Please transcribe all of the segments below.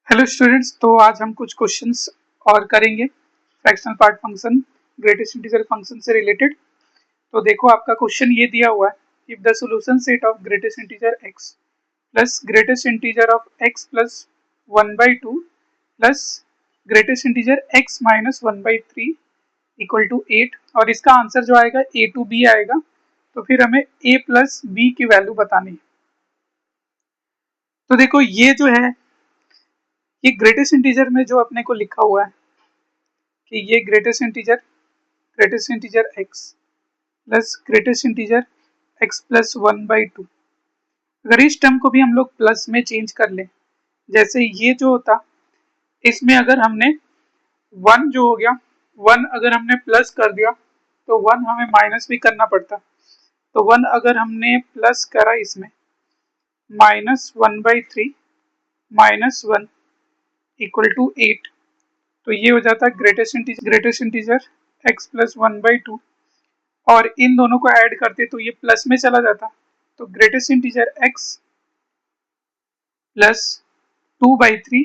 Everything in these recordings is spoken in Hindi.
हेलो स्टूडेंट्स, तो आज हम कुछ क्वेश्चंस और करेंगे fractional part function greatest integer function से रिलेटेड। तो देखो, आपका क्वेश्चन ये दिया हुआ है, if the solution set of greatest integer x plus greatest integer of x plus 1/2 plus greatest integer x minus 1/3 equal to 8, और इसका आंसर जो आएगा a टू b आएगा। तो फिर हमें a प्लस b की वैल्यू बतानी है। तो देखो, ये जो है, ये ग्रेटेस्ट इंटीजर में जो अपने को लिखा हुआ है कि ये greatest integer x plus greatest integer x plus 1/2। अगर इस टर्म को भी हम लोग प्लस में चेंज कर लें, जैसे ये जो होता, इसमें अगर हमने 1 जो हो गया, 1 अगर हमने प्लस कर दिया तो 1 हमें माइनस भी करना पड़ता। तो 1 अगर हमने प्लस करा इसमें, माइनस 1/3 माइनस 1 इक्वल टू 8। तो ये हो जाता है ग्रेटेस्ट इंटीजर x प्लस 1/2, और इन दोनों को ऐड करते तो ये प्लस में चला जाता। तो ग्रेटेस्ट इंटीजर x प्लस 2/3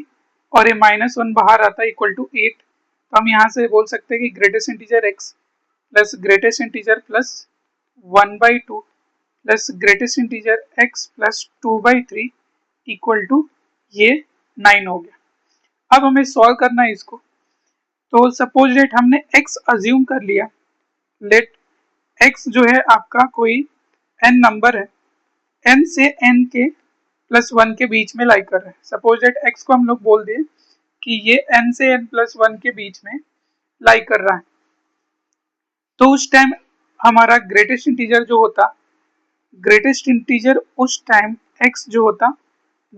और ये -1 बाहर आता है इक्वल टू 8। तो हम यहाँ से बोल सकते हैं कि greatest integer x plus greatest integer plus 1/2 plus greatest integer x plus 2/3 equal to ये 9 हो गया। अब हमें सॉल्व करना है इसको। तो सपोज लेट हमने x अज्यूम कर लिया, लेट x जो है आपका कोई n नंबर है, n से n के प्लस 1 के बीच में लाई कर रहा है। सपोज दैट x को हम लोग बोल दें कि ये n से n प्लस 1 के बीच में लाई कर रहा है। तो उस टाइम हमारा ग्रेटेस्ट इंटीजर जो होता, ग्रेटेस्ट इंटीजर उस टाइम x जो होता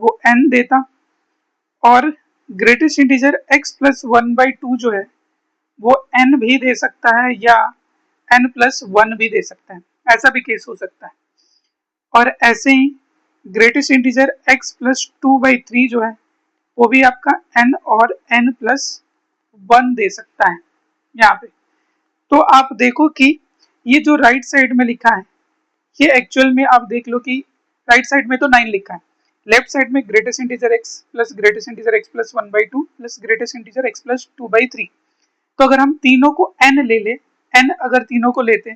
वो n देता, और ग्रेटेस्ट इंटीजर x प्लस 1/2 जो है वो n भी दे सकता है या n प्लस 1 भी दे सकता है, ऐसा भी केस हो सकता है। और ऐसे ही ग्रेटेस्ट इंटीजर x प्लस 2/3 जो है वो भी आपका n और n प्लस 1 दे सकता है यहाँ पे। तो आप देखो कि ये जो राइट साइड में लिखा है, ये एक्चुअल में आप देख लो कि राइट साइड में तो 9 लिखा है, लेफ्ट साइड में greatest integer x plus greatest integer x plus 1/2 plus greatest integer x plus 2/3। तो अगर हम तीनों को n ले ले, n अगर तीनों को लेते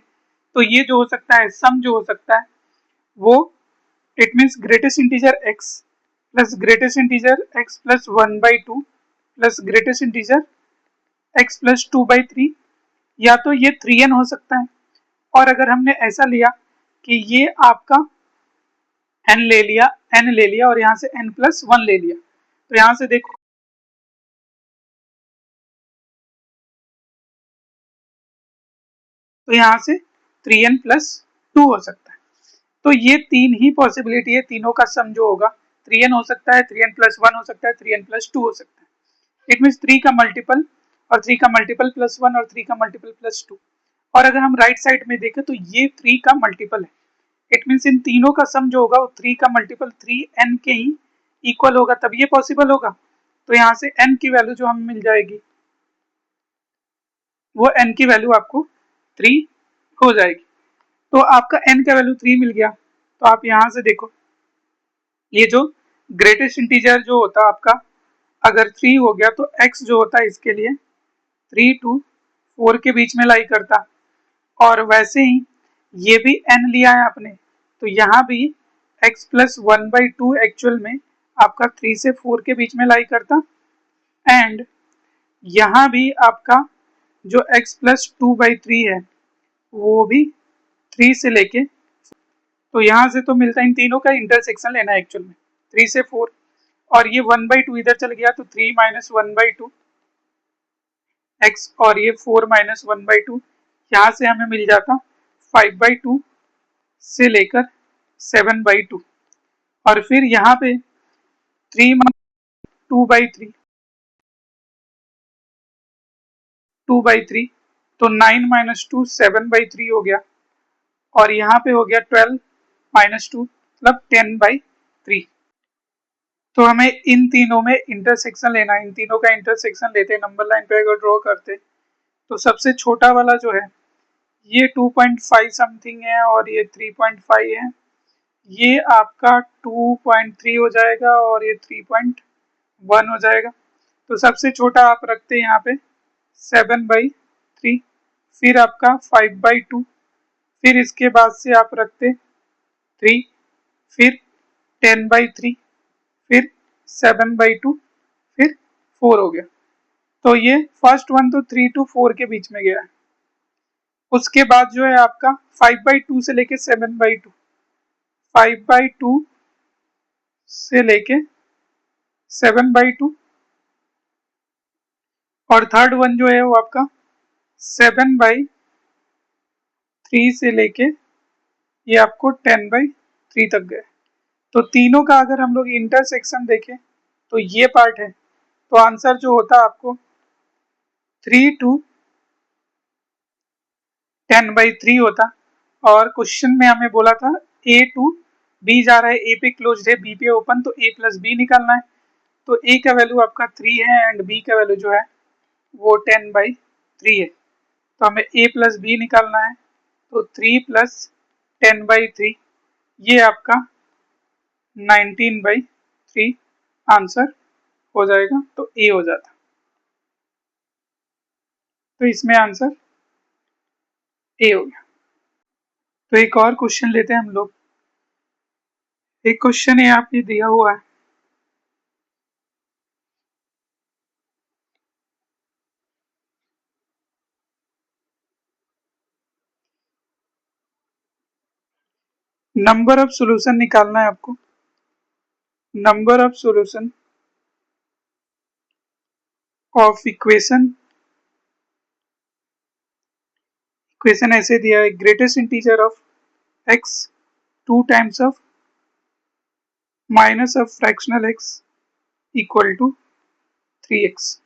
तो ये जो हो सकता है, सम जो हो सकता है वो, it means greatest integer x plus greatest integer x plus 1/2 plus greatest integer x plus 2/3, या तो ये 3n हो सकता है। और अगर हमने ऐसा लिया कि ये आपका n ले लिया और यहाँ से n प्लस 1 ले लिया, तो यहाँ से देखो, तो यहाँ से 3n प्लस 2 हो सकता है। तो ये तीन ही पॉसिबिलिटी है, तीनों का सम जो होगा 3n हो सकता है, 3n प्लस 1 हो सकता है, 3n प्लस 2 हो सकता है। इट मीन्स 3 का मल्टीपल और 3 का मल्टीपल प्लस 1 और 3 का मल्टीपल प्लस 2। और अगर हम राइट साइड में देखें तो ये 3 का मल्टीपल है। इट मीन्स इन तीनों का सम जो होगा वो 3 का मल्टीपल 3n के ही इक्वल होगा, तब ये पॉसिबल होगा। तो यहाँ से n की वैल्यू जो हमें मिल जाएगी वो n की वैल्यू आपको 3 हो जाएगी। तो आपका n का वैल्यू 3 मिल गया। तो आप यहाँ से देखो, ये जो ग्रेटेस्ट इंटीजर जो होता आपका, अगर 3 हो गया तो x जो होता है इसके लिए 3 to 4 के बीच में लाई करता। और वैसे ही ये भी n लिया है आपने, तो यहाँ भी x प्लस 1/2 एक्चुअल में आपका 3 से 4 के बीच में लाई करता। एंड यहाँ भी आपका जो x प्लस 2/3 है वो भी 3 से लेके, तो यहाँ से तो मिलता है, इन तीनों का इंटरसेक्शन लेना है एक्चुअल में, 3 से 4, और ये 1/2 इधर चल गया तो 3 माइनस 1/2 x, और ये 4 माइनस 1/2, यहाँ से हमें मिल जाता 5/2 से लेकर 7/2। और फिर यहाँ पे 3 2/3 2/3, तो 9 माइनस 2 7/3 हो गया, और यहाँ पे हो गया 12 माइनस 2 मतलब 10/3। तो हमें इन तीनों में इंटरसेक्शन लेना है, इन तीनों का इंटरसेक्शन लेते नंबर लाइन पे अगर ड्रॉ करते, तो सबसे छोटा वाला जो है ये 2.5 समथिंग है और ये 3.5 है, ये आपका 2.3 हो जाएगा और ये 3.5 1 हो जाएगा। तो सबसे छोटा आप रखते हैं यहाँ पे 7/3, फिर आपका 5/2, फिर इसके बाद से आप रखते 3, फिर 10/3, फिर 7/2, फिर 4 हो गया। तो ये फर्स्ट वन तो 3 to 4 के बीच में गया है। उसके बाद जो है आपका 5/2 से लेके 7/2, 5/2 से लेके 7/2, और थर्ड वन जो है वो आपका 7/3 से लेके ये आपको 10/3 तक गए। तो तीनों का अगर हम लोग इंटरसेक्शन देखें तो ये पार्ट है, तो आंसर जो होता आपको 3 to 10/3 होता। और क्वेश्चन में हमें बोला था ए टू बी जा रहा है, ए पे क्लोज है, बी पे ओपन, तो ए प्लस बी निकालना है। तो ए का वैल्यू आपका 3 है एंड बी का वैल्यू जो है वो 10/3 है। तो हमें ए प्लस बी निकालना है, तो 3 + 10/3 ये आपका 19/3 आंसर हो जाएगा। तो ए हो जाता। तो इसमें आंसर ए हो गया। तो एक और क्वेश्चन लेते हैं हम लोग। एक क्वेश्चन है आपके दिया हुआ है, नंबर ऑफ सॉल्यूशन निकालना है आपको। Number of solution of equation ऐसे दिया है, greatest integer of x 2 times of minus of fractional x equal to 3x।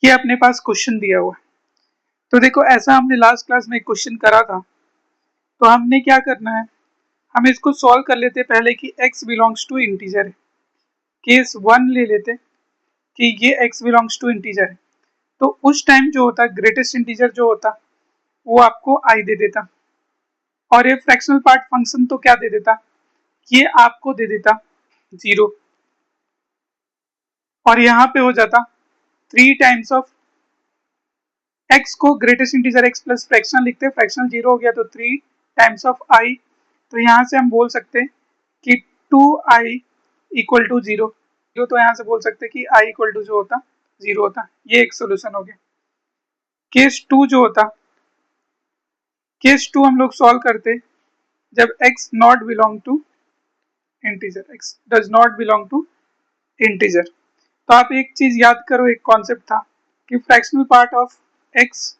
ये अपने पास क्वेश्चन दिया हुआ है। तो देखो ऐसा हमने लास्ट क्लास में एक क्वेश्चन करा था, तो हमने क्या करना है, हम इसको सॉल्व कर लेते पहले कि x बिलोंग्स टू इंटीजर है। केस 1 ले लेते कि ये x बिलोंग्स टू इंटीजर है। तो उस टाइम जो होता ग्रेटेस्ट इंटीजर जो होता वो आपको i दे देता, और ये फ्रैक्शनल पार्ट फंक्शन तो क्या दे देता, ये आपको दे देता 0। और यहाँ पे हो जाता 3 टाइम्स ऑफ x को greatest integer x plus fractional लिखते, फ्रैक्शनल 0 हो गया तो 3 टाइम्स ऑफ i। तो यहाँ से हम बोल सकते हैं कि 2i इक्वल टू 0। तो यहाँ से बोल सकते हैं कि i इक्वल टू जो होता 0 होता। ये एक सोल्यूशन हो गया। केस 2 जो होता, केस 2 हम लोग सॉल्व करते जब x not belong to integer, x does not belong to integer. तो आप एक चीज याद करो, एक कॉन्सेप्ट था कि फ्रैक्शनल पार्ट ऑफ x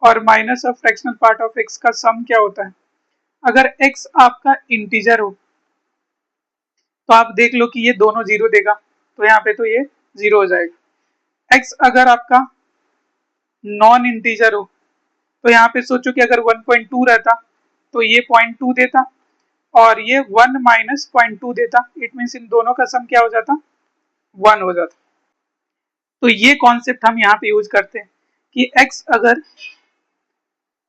और minus of fractional part of x का सम क्या होता है। अगर x आपका इंटीजर हो तो आप देख लो कि ये दोनों 0 देगा, तो यहाँ पे तो ये 0 हो जाएगा। x अगर आपका नॉन इंटीजर हो तो यहाँ पे सोचो कि अगर 1.2 रहता तो ये 0.2 देता, और ये 1 माइनस 0.2 देता। इट मीन्स इन दोनों का सम क्या हो जाता, 1 हो जाता। तो ये कॉन्सेप्ट हम यहाँ पे यूज करते हैं कि x अगर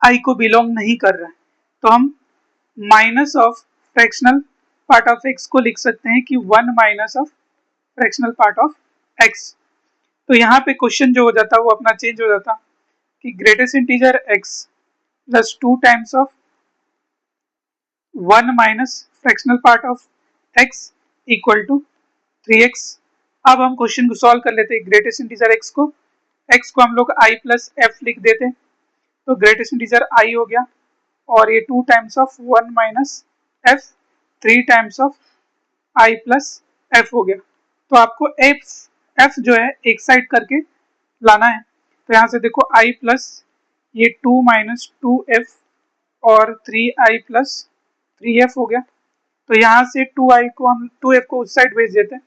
i को बिलोंग नहीं कर रहा है तो हम minus of fractional part of x को लिख सकते हैं कि 1 minus of fractional part of x। तो यहाँ पे क्वेश्चन जो हो जाता वो अपना चेंज हो जाता कि greatest integer x plus 2 times of 1 minus fractional part of x equal to 3x। अब हम क्वेश्चन को सॉल्व कर लेते हैं। ग्रेटेस्ट इंटीजर x को हम लोग i प्लस एफ लिख देते हैं, तो ग्रेटेस्ट इंटीजर i हो गया, और ये 2 times of 1 minus F, 3 times of i plus F हो गया। तो आपको एफ जो है एक साइड करके लाना है। तो यहाँ से देखो i प्लस ये 2 माइनस 2f और 3i प्लस 3f हो गया। तो यहाँ से 2i को हम 2f को उस साइड भेज देते हैं,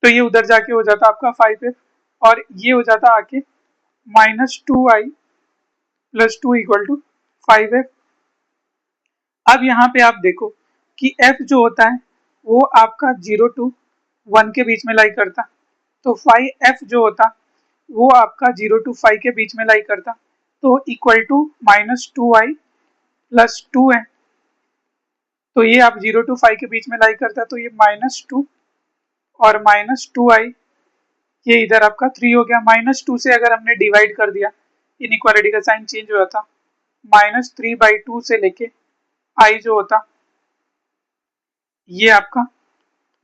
तो ये उधर जाके हो जाता आपका 5f, और ये हो जाता आके -2i plus 2 equal to 5f। अब यहाँ पे आप देखो कि f जो होता है वो आपका 0 to 1 के बीच में लाई करता, तो 5f जो होता वो आपका 0 to 5 के बीच में लाई करता, तो इक्वल टू -2i प्लस 2 है। तो ये आप 0 to 5 के बीच में लाई करता, तो ये -2 और -2i, ये इधर आपका 3 हो गया। -2 से अगर हमने डिवाइड कर दिया, इनइक्वालिटी का साइन चेंज हो जाता, -3/2 से लेके i जो होता ये आपका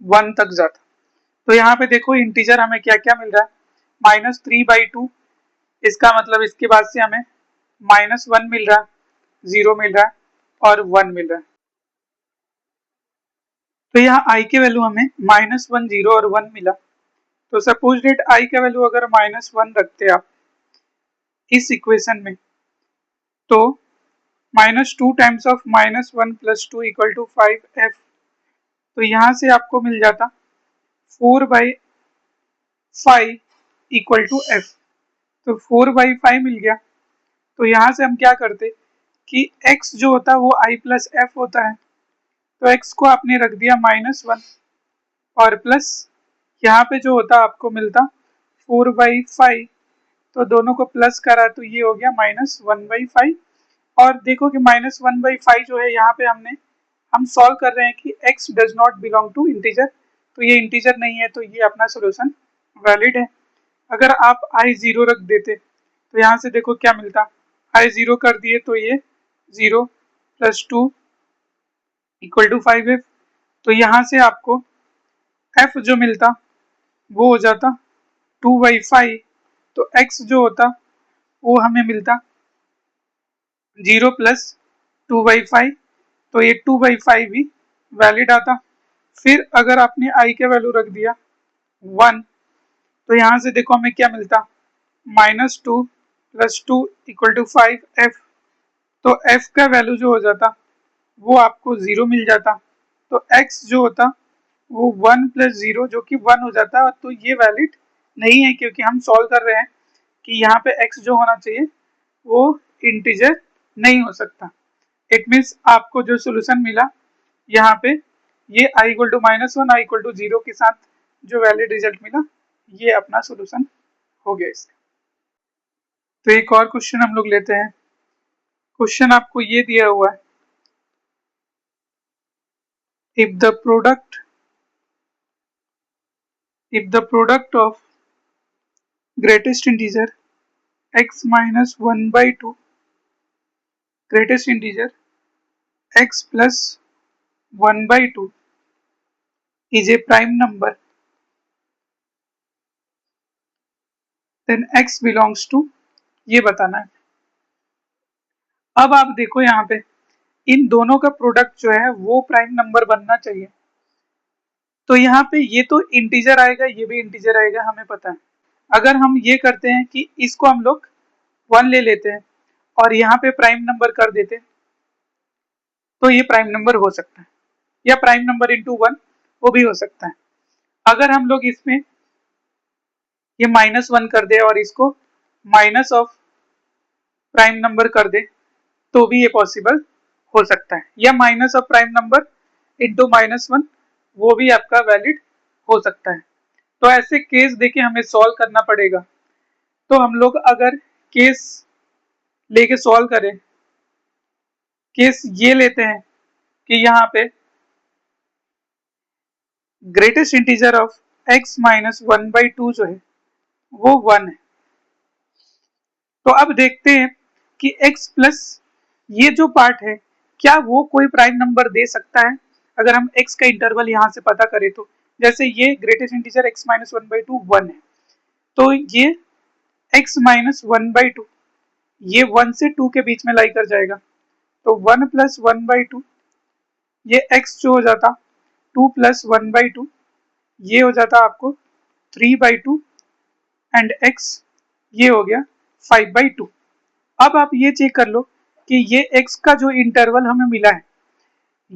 1 तक जाता। तो यहाँ पे देखो इंटीजर हमें क्या क्या मिल रहा है, -3/2, इसका मतलब इसके बाद से हमें -1 मिल रहा है, 0 मिल रहा है और 1 मिल रहा है। तो यहाँ i के वैल्यू हमें -1, 0 और 1 मिला। तो सपोज डेट i का वैल्यू अगर -1 रखते आप इस इक्वेशन में, तो -2 टाइम्स ऑफ -1 + 2 = 5f। तो यहाँ से आपको मिल जाता 4/5 = f। तो 4/5 मिल गया। तो यहाँ से हम क्या करते कि x जो होता है वो i + f होता है। तो x को आपने रख दिया -1 और प्लस यहाँ पे जो होता आपको मिलता 4/5। तो दोनों को प्लस करा तो ये हो गया -1/5। और देखो कि -1/5 जो है यहाँ पे हम सॉल्व कर रहे हैं कि x does not belong to integer, तो ये इंटीजर नहीं है, तो ये अपना सोल्यूशन वैलिड है। अगर आप i 0 रख देते तो यहाँ से देखो क्या मिलता, i 0 कर दिए तो ये 0 + 2 = 5f। तो यहाँ से आपको f जो मिलता वो हो जाता 2/5। तो x जो होता वो हमें मिलता 0 + 2/5। तो ये 2/5 भी वैलिड आता। फिर अगर आपने i का वैल्यू रख दिया 1, तो यहाँ से देखो हमें क्या मिलता, -2 + 2 = 5f। तो f का वैल्यू जो हो जाता वो आपको 0 मिल जाता। तो x जो होता वो 1 + 0 जो कि 1 हो जाता। तो ये वैलिड नहीं है क्योंकि हम सॉल्व कर रहे हैं कि यहाँ पे x जो होना चाहिए वो इंटीजर नहीं हो सकता। इट मीन्स आपको जो सोल्यूशन मिला यहाँ पे ये i = -1, i = 0 के साथ जो वैलिड रिजल्ट मिला, ये अपना सोल्यूशन हो गया इसका। तो एक और क्वेश्चन हम लोग लेते हैं। क्वेश्चन आपको ये दिया हुआ है, if the product of greatest integer x - 1/2 greatest integer x + 1/2 is a prime number, then x belongs to, ये बताना है। अब आप देखो यहाँ पे इन दोनों का प्रोडक्ट जो है वो प्राइम नंबर बनना चाहिए। तो यहाँ पे ये तो इंटीजर आएगा, ये भी इंटीजर आएगा, हमें पता है। अगर हम ये करते हैं कि इसको हम लोग 1 ले लेते हैं और यहाँ पे प्राइम नंबर कर देते हैं, तो ये प्राइम नंबर हो सकता है, या प्राइम नंबर इंटू 1 वो भी हो सकता है। अगर हम लोग इसमें ये -1 कर दे और इसको माइनस ऑफ प्राइम नंबर कर दे तो भी ये पॉसिबल हो सकता है, या minus of prime number into -1 वो भी आपका वैलिड हो सकता है। तो ऐसे केस देके हमें सॉल्व करना पड़ेगा। तो हम लोग अगर केस लेके सॉल्व करें, केस ये लेते हैं कि यहाँ पे ग्रेटेस्ट इंटीजर ऑफ x - 1/2 जो है वो 1 है। तो अब देखते हैं कि x प्लस ये जो पार्ट है क्या वो कोई प्राइम नंबर दे सकता है। अगर हम x का इंटरवल यहाँ से पता करें तो जैसे ये ग्रेटेस्ट इंटीजर x - 1/2 1 है, तो ये x - 1/2 ये 1 से 2 के बीच में लाई कर जाएगा। तो 1 + 1/2 ये x जो हो जाता 2 + 1/2 ये हो जाता आपको 3/2 एंड x ये हो गया 5/2। अब आप ये चेक कर लो कि ये x का जो इंटरवल हमें मिला है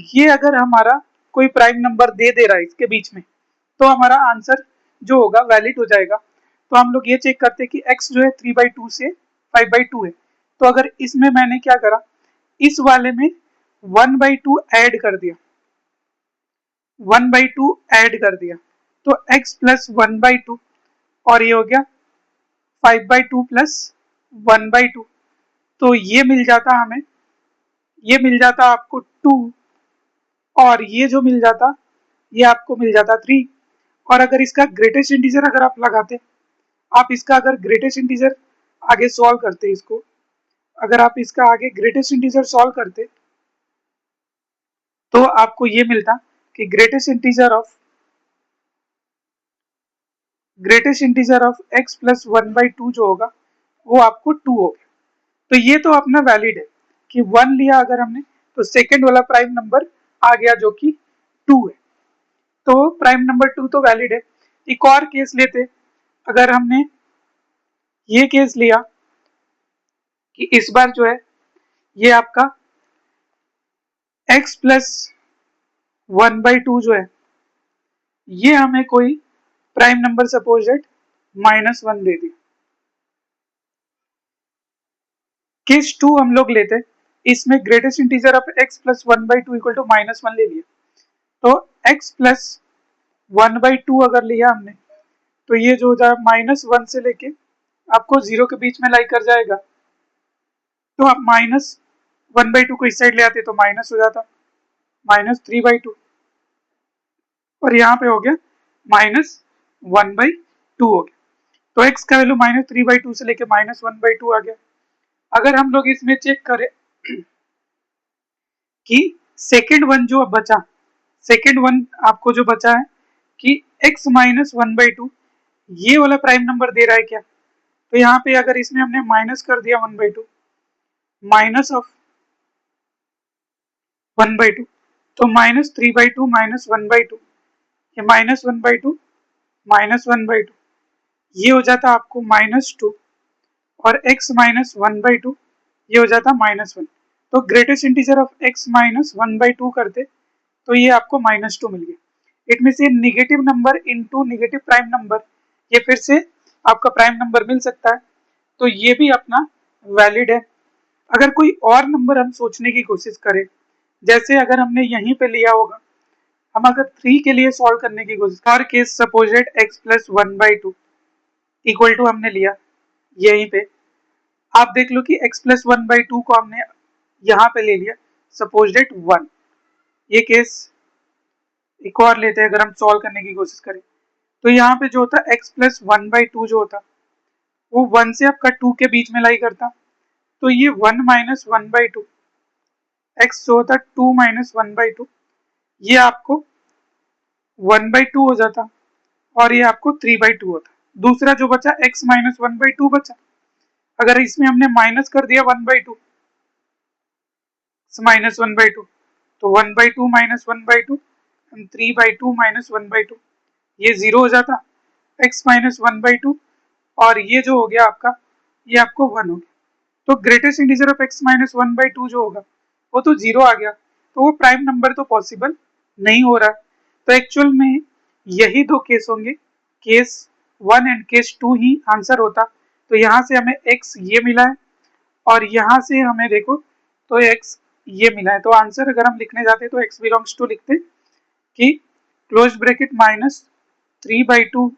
ये अगर हमारा कोई प्राइम नंबर दे रहा है इसके बीच में, तो हमारा आंसर जो होगा वैलिड हो जाएगा। तो हम लोग ये चेक करते हैं कि x जो है 3/2 से 5/2 है। तो अगर इसमें मैंने क्या करा, इस वाले में 1/2 ऐड कर दिया, 1/2 ऐड कर दिया, तो x + 1/2 और ये हो गया 5/2 + 1/2। तो ये मिल जाता हमें, ये मिल जाता आपको 2 और ये जो मिल जाता ये आपको मिल जाता 3। और अगर इसका ग्रेटेस्ट इंटीजर अगर आप लगाते, आप इसका अगर ग्रेटेस्ट इंटीजर आगे सॉल्व करते, इसको अगर आप इसका आगे ग्रेटेस्ट इंटीजर सॉल्व करते तो आपको ये मिलता कि greatest integer of x plus 1/2 जो होगा वो आपको 2 हो गया। तो ये तो अपना वैलिड है कि 1 लिया अगर हमने तो सेकेंड वाला प्राइम नंबर आ गया जो कि 2 है, तो प्राइम नंबर 2 तो वैलिड है। एक और केस लेते, अगर हमने ये केस लिया कि इस बार जो है ये आपका x प्लस 1/2 जो है ये हमें कोई प्राइम नंबर सपोज दैट -1 दे दिया। केस 2 हम लोग लेते, इसमें greatest integer of x plus 1/2 equal to -1 ले लिया, तो x प्लस 1/2 अगर लिया हमने तो ये जो हो जाए -1 से लेके आपको 0 के बीच में लाई कर जाएगा। तो आप -1/2 को इस साइड ले आते तो माइनस हो जाता -3/2 और यहाँ पे हो गया -1/2 हो गया। तो x का वैल्यू -3/2 से लेके -1/2 आ गया। अगर हम लोग इसमें चेक करें कि सेकेंड वन जो बचा, सेकेंड वन आपको जो बचा है कि x -1/2 ये वाला प्राइम नंबर दे रहा है क्या, तो यहाँ पे अगर इसमें हमने माइनस कर दिया 1/2 माइनस ऑफ 1/2 तो -3/2 -1/2 ये -1/2 -1/2 ये हो जाता आपको -2 और x -1/2 ये हो जाता -1। तो ग्रेटेस्ट इंटीजर ऑफ x -1/2 करते तो ये आपको -2 मिल गया। इट मीन्स ये negative number into negative prime number ये फिर से आपका प्राइम नंबर मिल सकता है, तो ये भी अपना वैलिड है। अगर कोई और नंबर हम सोचने की कोशिश करें, जैसे अगर हमने यहीं पे लिया होगा, हम अगर 3 के लिए सॉल्व करने की कोशिश, for case supposed x plus 1/2 equal to हमने लिया यहीं पे, आप देख लो कि x प्लस 1/2 को हमने यहाँ पे ले लिया सपोज डेट 1। ये केस एक और लेते हैं, अगर हम सॉल्व करने की कोशिश करें तो यहाँ पे जो होता x प्लस 1/2 जो होता वो 1 से आपका 2 के बीच में लाई करता, तो ये 1 माइनस 1/2 x जो होता 2 माइनस 1/2 ये आपको 1/2 हो जाता और ये आपको 3/2 होता। दूसरा जो बचा x माइनस 1/2 बचा, अगर इसमें हमने माइनस कर दिया 1/2 -1/2 तो 1/2 माइनस 1/2 3/2 माइनस 1/2 ये 0 हो जाता, x माइनस 1/2 और ये जो हो गया आपका ये आपको 1 हो गया। तो greatest integer of x minus 1/2 जो होगा वो तो 0 आ गया, तो वो प्राइम नंबर तो पॉसिबल नहीं हो रहा। तो एक्चुअल में यही दो केस होंगे, case 1 and case 2 he answer होता। तो यहाँ से हमें x ये मिला है और यहाँ से हमें देखो तो x ये मिला है, तो आंसर अगर हम लिखने जाते तो x बिलोंग्स टू लिखते कि क्लोज ब्रैकेट -3/2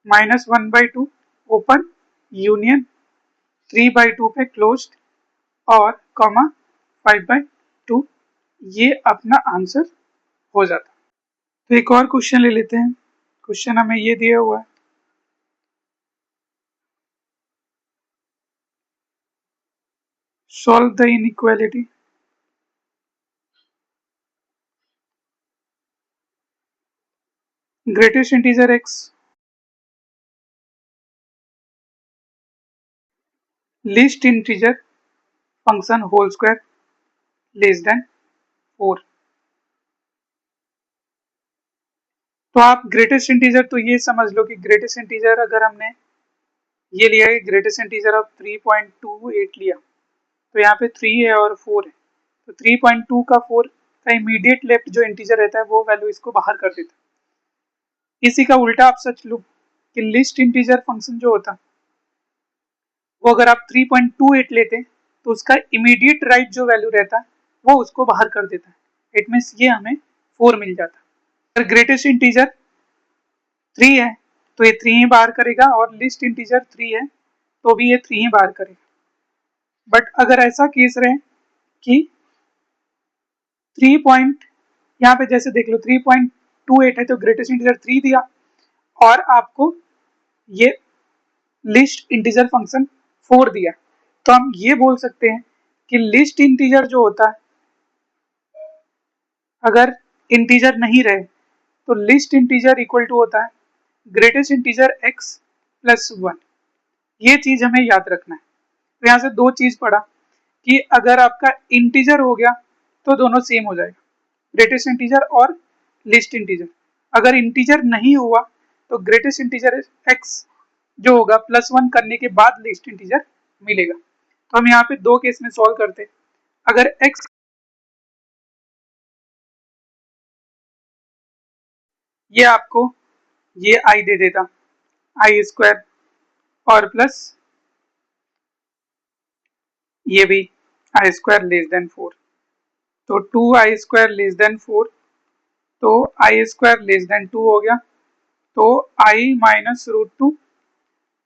-1/2 ओपन यूनियन 3/2 पे क्लोज्ड और कॉमा 5/2 ये अपना आंसर हो जाता। तो एक और क्वेश्चन ले लेते हैं। क्वेश्चन हमें ये दिया हुआ है, solve the inequality greatest integer x least integer function whole square less than 4। तो आप ग्रेटेस्ट इंटीजर तो ये समझ लो कि ग्रेटेस्ट इंटीजर अगर हमने ये लिया है ग्रेटेस्ट इंटीजर ऑफ 3.28 लिया तो यहाँ पे 3 है और 4 है, तो 3.2 का 4 का इमीडिएट लेफ्ट जो इंटीजर रहता है वो वैल्यू इसको बाहर कर देता है। इसी का उल्टा आप सच लो कि लिस्ट इंटीजर फंक्शन जो होता वो अगर आप 3.28 लेते तो उसका इमीडिएट राइट जो वैल्यू रहता है वो उसको बाहर कर देता है। इट मीन्स ये हमें 4 मिल जाता। अगर ग्रेटेस्ट इंटीजर 3 है तो ये 3 ही बाहर करेगा और लिस्ट इंटीजर 3 है तो भी ये 3 ही बाहर करेगा। बट अगर ऐसा केस रहे कि 3 पॉइंट यहाँ पे जैसे देख लो 2 8 है तो ग्रेटेस्ट इंटीजर 3 दिया, और आपको ये लिस्ट इंटीजर फंक्शन 4 दिया। तो हम ये बोल सकते हैं कि लिस्ट इंटीजर जो होता है, अगर इंटीजर नहीं रहे तो लिस्ट इंटीजर इक्वल टू होता है ग्रेटेस्ट इंटीजर x प्लस 1। ये चीज हमें याद रखना है। तो यहाँ से दो चीज पढ़ा कि अगर आपका इंटीजर हो गया तो दोनों सेम हो जाएगा, ग्रेटेस्ट इंटीजर और लिस्ट इंटीजर। अगर इंटीजर नहीं हुआ तो ग्रेटेस्ट इंटीजर x जो होगा प्लस 1 करने के बाद लिस्ट इंटीजर मिलेगा। तो हम यहाँ पे दो केस में सॉल्व करते हैं। अगर x ये आपको ये i दे देता, आई स्क्वायर, और प्लस ये भी आई स्क्वायर लेस देन 4, तो 2i स्क्वायर लेस देन 4, तो आई स्क्वायर लेस देन 2 हो गया, तो i minus root 2,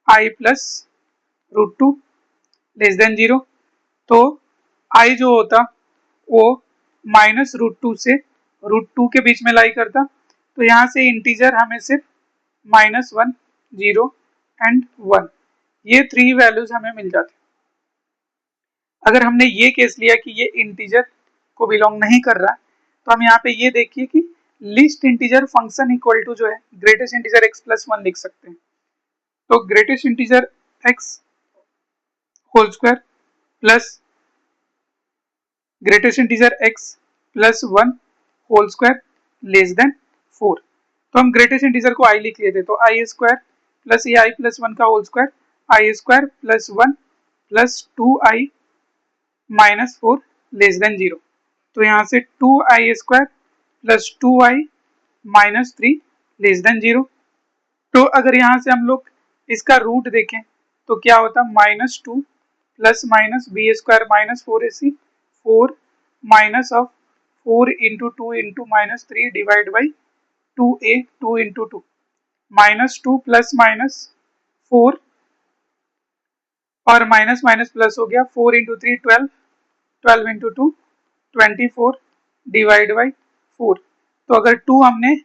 i plus root 2 less than 0। तो i जो होता वो माइनस रूट 2 से रूट 2 के बीच में लाई करता। तो यहाँ से इंटीजर हमें सिर्फ -1, 0 एंड 1, ये 3 वैल्यूज हमें मिल जाती। अगर हमने ये केस लिया कि ये इंटीजर को बिलोंग नहीं कर रहा है, तो हम यहाँ पे ये देखिए कि least integer function equal to जो है ग्रेटेस्ट इंटीजर x प्लस 1 लिख सकते हैं। तो greatest integer x whole square plus greatest integer x plus 1 whole square less than 4। तो हम ग्रेटेस्ट इंटीजर को i लिख लेते, तो आई स्क्वायर प्लस ये i प्लस 1 का whole square, i square plus 1 plus 2i minus 4 less than 0। तो यहाँ से 2i square plus 2i minus 3 less than 0। तो अगर यहाँ से हम लोग इसका रूट देखें तो क्या होता, -2 plus minus b square minus 4ac, 4 minus of 4 into 2 into minus 3 divide by 2a, 2 into 2, -2 plus minus 4 और माइनस माइनस प्लस हो गया, 4 इंटू 3 12, 12 इंटू 2 24 डिवाइड बाई 4। तो अगर 2 हमने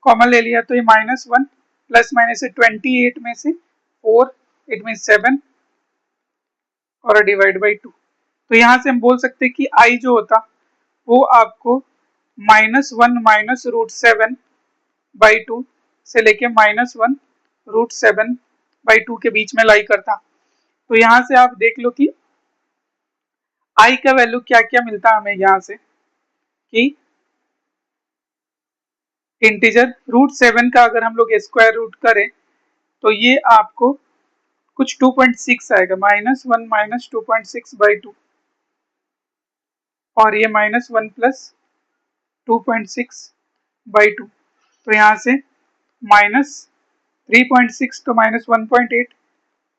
कॉमन ले लिया तो ये -1 प्लस माइनस से 28 में से 4, इट मीन 7 और डिवाइड बाई 2। तो यहाँ से हम बोल सकते हैं कि i जो होता वो आपको -1 माइनस रूट 7 बाई 2 से लेके -1 रूट 7 बाई 2 के बीच में लाई करता। तो यहाँ से आप देख लो कि i का वैल्यू क्या क्या मिलता हमें यहाँ से कि इंटीजर रूट 7 का अगर हम लोग स्क्वायर रूट करें तो ये आपको कुछ 2.6 आएगा, -1 माइनस 2.6 बाई 2, और ये -1 प्लस 2.6 बाई 2। तो यहाँ से -3.6 तो -1.8,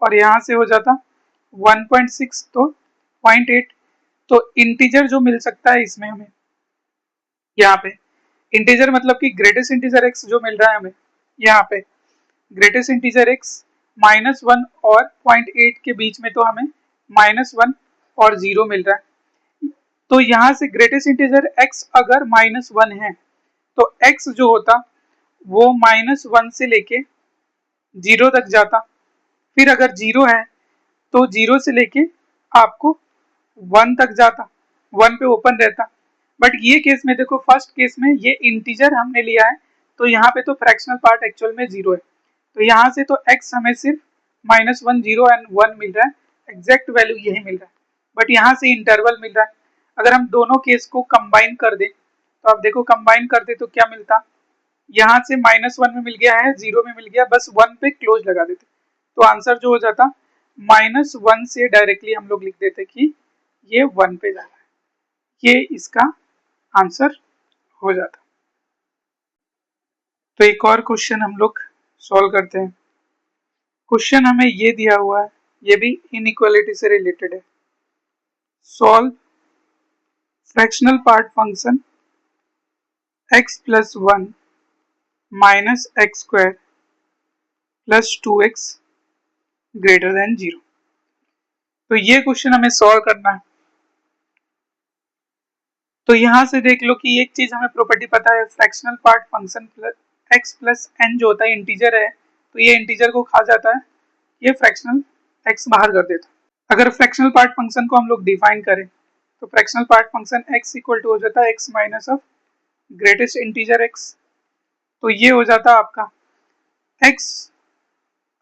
और यहाँ से हो जाता 1.6 तो 0.8। तो इंटीजर जो मिल सकता है इसमें हमें, यहाँ पे इंटीजर मतलब कि ग्रेटेस्ट इंटीजर x जो मिल रहा है हमें यहाँ पे, ग्रेटेस्ट इंटीजर x -1 और 0.8 के बीच में, तो हमें -1 और 0 मिल रहा है। तो यहाँ से ग्रेटेस्ट इंटीजर x अगर -1 है तो x जो होता वो -1 से लेके 0 तक जाता, फिर अगर 0 है तो 0 से लेके आपको 1 तक जाता, 1 पे ओपन रहता। बट ये केस में देखो, फर्स्ट केस में ये इंटीजर हमने लिया है तो यहाँ पे तो फ्रैक्शनल पार्ट एक्चुअल में 0 है, तो यहाँ से तो x हमें सिर्फ -1, 0 एंड 1 मिल रहा है, एग्जैक्ट वैल्यू यही मिल रहा है। बट यहाँ से इंटरवल मिल रहा है। अगर हम दोनों केस को कंबाइन कर दें तो आप देखो कंबाइन कर दे तो क्या मिलता, यहाँ से -1 में मिल गया है, 0 में मिल गया, बस 1 पे क्लोज लगा देते तो आंसर जो हो जाता -1 से डायरेक्टली हम लोग लिख देते कि ये 1 पे जा रहा है, ये इसका आंसर हो जाता। तो एक और क्वेश्चन हम लोग सॉल्व करते हैं। क्वेश्चन हमें ये दिया हुआ है, ये भी इनइक्वालिटी से रिलेटेड है। Solve fractional part function x plus 1 minus x square plus 2x greater than 0। तो ये क्वेश्चन हमें सॉल्व करना है। तो यहाँ से देख लो कि एक चीज हमें प्रॉपर्टी पता है, fractional part function plus x plus n जो होता है इंटीजर है, तो ये इंटीजर को खा जाता है, ये फ्रैक्शनल एक्स बाहर कर देता है। अगर फ्रैक्शनल पार्ट फंक्शन को हम लोग डिफाइन करें तो fractional part function x equal to हो जाता है x minus of greatest integer x. तो ये हो जाता है आपका एक्स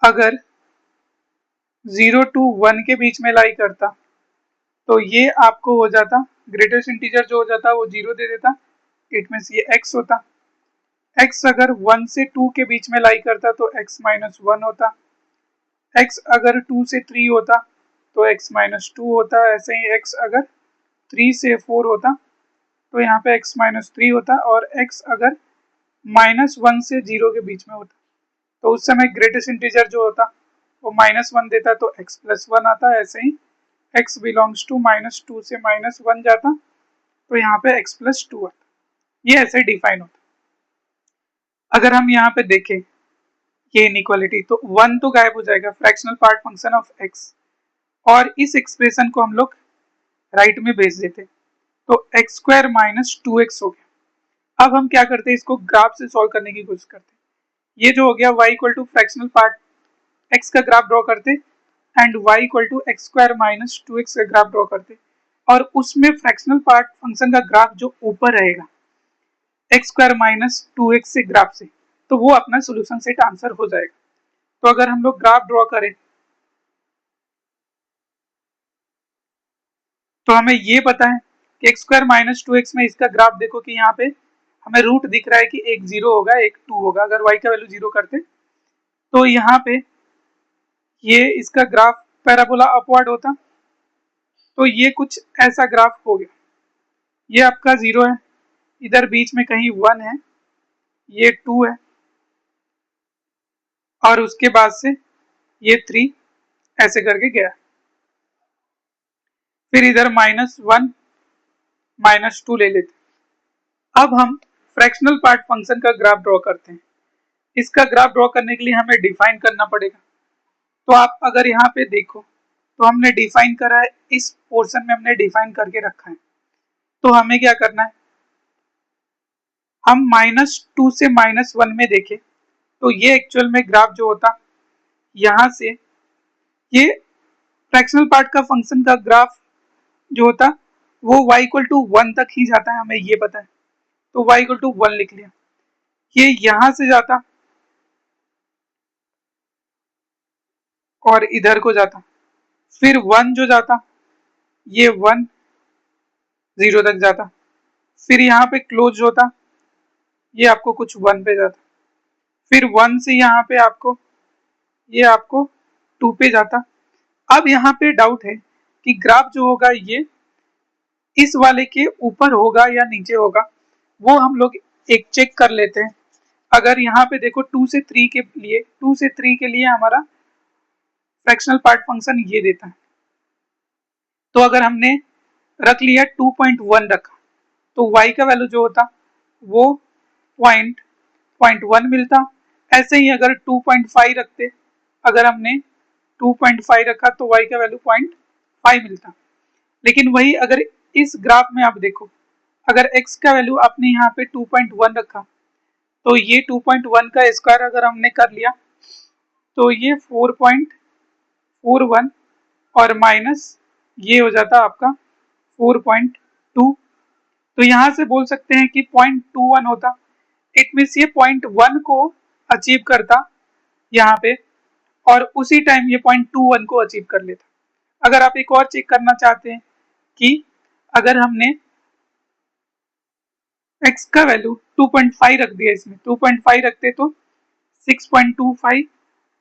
अगर 0 टू 1 के बीच में लाई करता तो ये आपको हो जाता ग्रेटेस्ट इंटीजर जो हो जाता वो 0 दे देता, इट मीन्स ये x होता। x अगर 1 से 2 के बीच में लाई करता तो x माइनस 1 होता, x अगर 2 से 3 होता तो x माइनस 2 होता, ऐसे ही x अगर 3 से 4 होता तो यहाँ पे x माइनस 3 होता, और x अगर माइनस 1 से 0 के बीच में होता तो उस समय ग्रेटेस्ट इंटीजर जो होता वो माइनस 1 देता तो x प्लस 1 आता, ऐसे ही x बिलोंग्स टू माइनस 2 से माइनस 1 जाता तो यहाँ पे x प्लस 2 आता। ये ऐसे डिफाइन होता। अगर हम यहाँ पे देखें ये इनइक्वालिटी तो 1 तो गायब हो जाएगा, fractional part function of x, और इस एक्सप्रेशन को हम लोग राइट में भेज देते तो एक्स स्क्वायर माइनस 2x हो गया। अब हम क्या करते हैं, इसको ग्राफ से सॉल्व करने की कोशिश करते हैं। ये जो हो गया y equal to fractional part x का ग्राफ ड्रॉ करते and y equal to x square minus 2x का ग्राफ ड्रॉ करते, और उसमें फ्रैक्शनल पार्ट फंक्शन का ग्राफ जो ऊपर रहेगा एक्स स्क्वायर माइनस 2x से ग्राफ से, तो वो अपना सोल्यूशन सेट आंसर हो जाएगा। तो अगर हम लोग ग्राफ ड्रॉ करें तो हमें ये पता है कि एक्स स्क्वायर माइनस 2x में इसका ग्राफ देखो कि यहाँ पे हमें रूट दिख रहा है कि एक 0 होगा एक 2 होगा। अगर y का वैल्यू 0 करते तो यहाँ पे ये इसका ग्राफ पैराबोला अपवर्ड होता, तो ये कुछ ऐसा ग्राफ हो गया। ये आपका 0 है, इधर बीच में कहीं 1 है, ये 2 है, और उसके बाद से ये 3 ऐसे करके गया, फिर इधर माइनस 1 माइनस 2 ले लेते। अब हम फ्रैक्शनल पार्ट फंक्शन का ग्राफ ड्रॉ करते हैं। इसका ग्राफ ड्रॉ करने के लिए हमें डिफाइन करना पड़ेगा। तो आप अगर यहाँ पे देखो तो हमने डिफाइन करा है, इस पोर्शन में हमने डिफाइन करके रखा है। तो हमें क्या करना है, हम -2 से -1 में देखें तो ये एक्चुअल में ग्राफ जो होता यहाँ से, ये फ्रैक्शनल पार्ट का फंक्शन का ग्राफ जो होता वो y इक्वल टू 1 तक ही जाता है, हमें ये पता है, तो y इक्वल टू 1 लिख लिया। ये यहां से जाता और इधर को जाता, फिर 1 जो जाता ये 1 0 तक जाता, फिर यहाँ पे क्लोज होता, ये आपको कुछ 1 पे जाता, फिर 1 से यहाँ पे आपको ये आपको 2 पे जाता। अब यहाँ पे डाउट है कि ग्राफ जो होगा ये इस वाले के ऊपर होगा या नीचे होगा, वो हम लोग एक चेक कर लेते हैं। अगर यहाँ पे देखो 2 से 3 के लिए, 2 से 3 के लिए हमारा फ्रैक्शनल पार्ट फंक्शन ये देता है, तो अगर हमने रख लिया 2.1 रखा तो y का वैल्यू जो होता वो 0.1 मिलता। ऐसे ही अगर 2.5 रखते, अगर हमने 2.5 रखा तो y का वैल्यू 0.5 मिलता। लेकिन वही अगर इस ग्राफ में आप देखो, अगर x का वैल्यू आपने यहाँ पे 2.1 रखा तो ये 2.1 का स्क्वायर अगर हमने कर लिया तो ये 4.41 और माइनस ये हो जाता आपका 4.2। तो यहाँ से बोल सकते हैं कि 0.21 होता, इट मीन्स ये 0.1 को अचीव करता यहाँ पे, और उसी टाइम ये 0.21 को अचीव कर लेता। अगर आप एक और चेक करना चाहते हैं कि अगर हमने x का वैल्यू 2.5 रख दिया, इसमें 2.5 रखते तो 6.25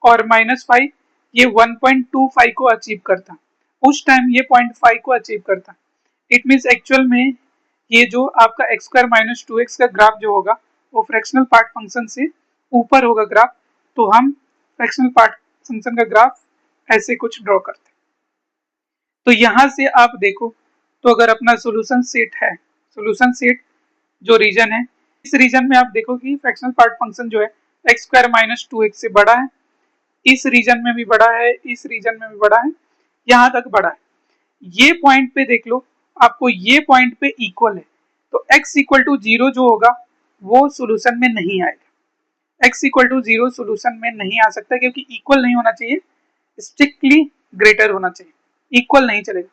और -5 ये 1.25 को अचीव करता, उस टाइम ये 0.5 को अचीव करता। इट मीन्स एक्चुअल में ये जो आपका एक्स स्क्वायर माइनस 2x का ग्राफ जो होगा वो फ्रैक्शनल पार्ट फंक्शन से ऊपर होगा ग्राफ। तो हम फ्रैक्शनल पार्ट फंक्शन का ग्राफ ऐसे कुछ ड्रॉ करते हैं। तो यहाँ से आप देखो तो अगर अपना सोल्यूशन सेट है, सोल्यूशन सेट जो रीजन है, इस रीजन में आप देखो कि फ्रैक्शनल पार्ट फंक्शन जो है एक्स स्क्वायर माइनस 2x से बड़ा है, इस रीजन में भी बड़ा है, इस रीजन में भी बड़ा है, यहाँ तक बड़ा है। ये पॉइंट पे देख लो, आपको ये पॉइंट पे इक्वल है, तो x इक्वल टू 0 जो होगा वो सोल्यूशन में नहीं आएगा। x इक्वल टू 0 सोल्यूशन में नहीं आ सकता क्योंकि इक्वल नहीं होना चाहिए, स्ट्रिक्टली ग्रेटर होना चाहिए, इक्वल नहीं चलेगा।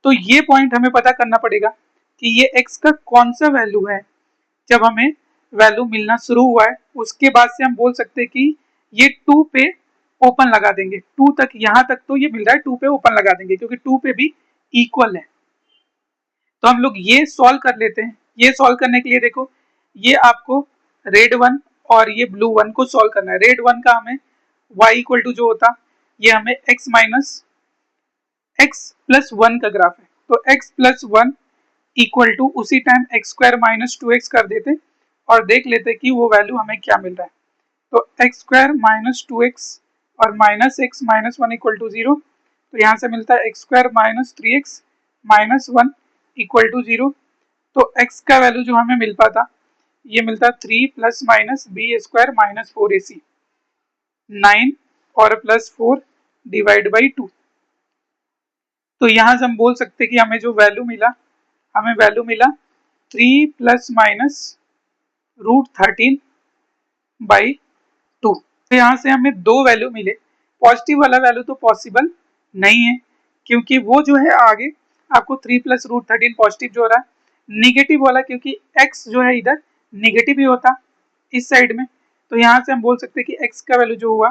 तो ये पॉइंट हमें पता करना पड़ेगा कि ये x का कौन सा वैल्यू है। जब हमें वैल्यू मिलना शुरू हुआ है उसके बाद से हम बोल सकते हैं कि ये 2 पे ओपन लगा देंगे, 2 तक, यहां तक तो ये मिल रहा है, 2 पे ओपन लगा देंगे क्योंकि 2 पे भी इक्वल है। तो हम लोग ये सॉल्व कर लेते हैं। ये सॉल्व करने के लिए देखो, ये आपको रेड वन और ये ब्लू वन को सॉल्व करना है। रेड वन का हमें y इक्वल टू जो होता, ये हमें x minus x plus one का ग्राफ है, तो x plus one equal to उसी time x square minus 2x कर देते और देख लेते कि वो वैल्यू हमें क्या मिल रहा है। तो एक्स स्क्वायर माइनस 2x और minus x minus one equal to 0, तो यहाँ से मिलता है x square minus 3x minus one equal to 0। तो x का वैल्यू जो हमें मिल पाता, ये मिलता 3 plus minus b square minus 4ac, 9 और प्लस 4 डिवाइड बाई 2। तो यहाँ से हम बोल सकते कि हमें जो वैल्यू मिला, हमें वैल्यू मिला 3 प्लस माइनस रूट 13 बाई 2। तो यहाँ से हमें दो वैल्यू मिले। पॉजिटिव वाला वैल्यू तो पॉसिबल नहीं है क्योंकि वो जो है आगे आपको 3 प्लस रूट 13 पॉजिटिव जो हो रहा है, निगेटिव वाला क्योंकि x जो है इधर निगेटिव ही होता इस साइड में, तो यहाँ से हम बोल सकते हैं कि x का वैल्यू जो हुआ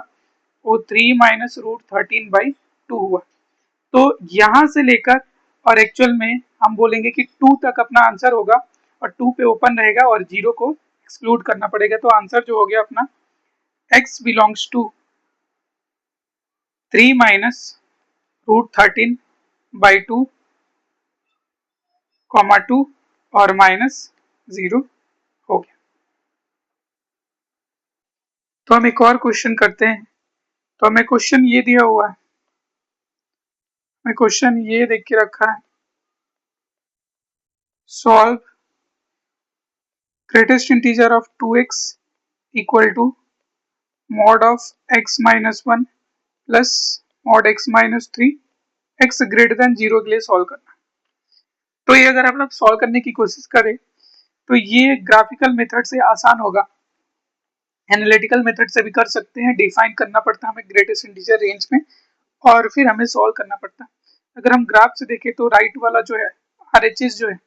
वो 3 माइनस रूट 13 बाई 2 हुआ। तो यहाँ से लेकर और एक्चुअल में हम बोलेंगे कि 2 तक अपना आंसर होगा और 2 पे ओपन रहेगा और 0 को एक्सक्लूड करना पड़ेगा। तो आंसर जो हो गया अपना x belongs to 3 minus root 13 by 2 comma 2 और माइनस 0 हो गया। तो हम एक और क्वेश्चन करते हैं। तो हमें क्वेश्चन ये दिया हुआ है, हमें क्वेश्चन ये देख के रखा है, solve greatest integer of 2x equal to mod of x minus one plus mod x minus three, x greater than 0 के लिए सॉल्व करना। तो ये अगर आप लोग सॉल्व करने की कोशिश करें तो ये ग्राफिकल मेथड से आसान होगा, एनालिटिकल मेथड से भी कर सकते हैं। डिफाइन करना पड़ता है हमें ग्रेटेस्ट इंटीजर रेंज में और फिर हमें सॉल्व करना पड़ता है। अगर हम ग्राफ से देखें तो राइट वाला जो है RHS जो है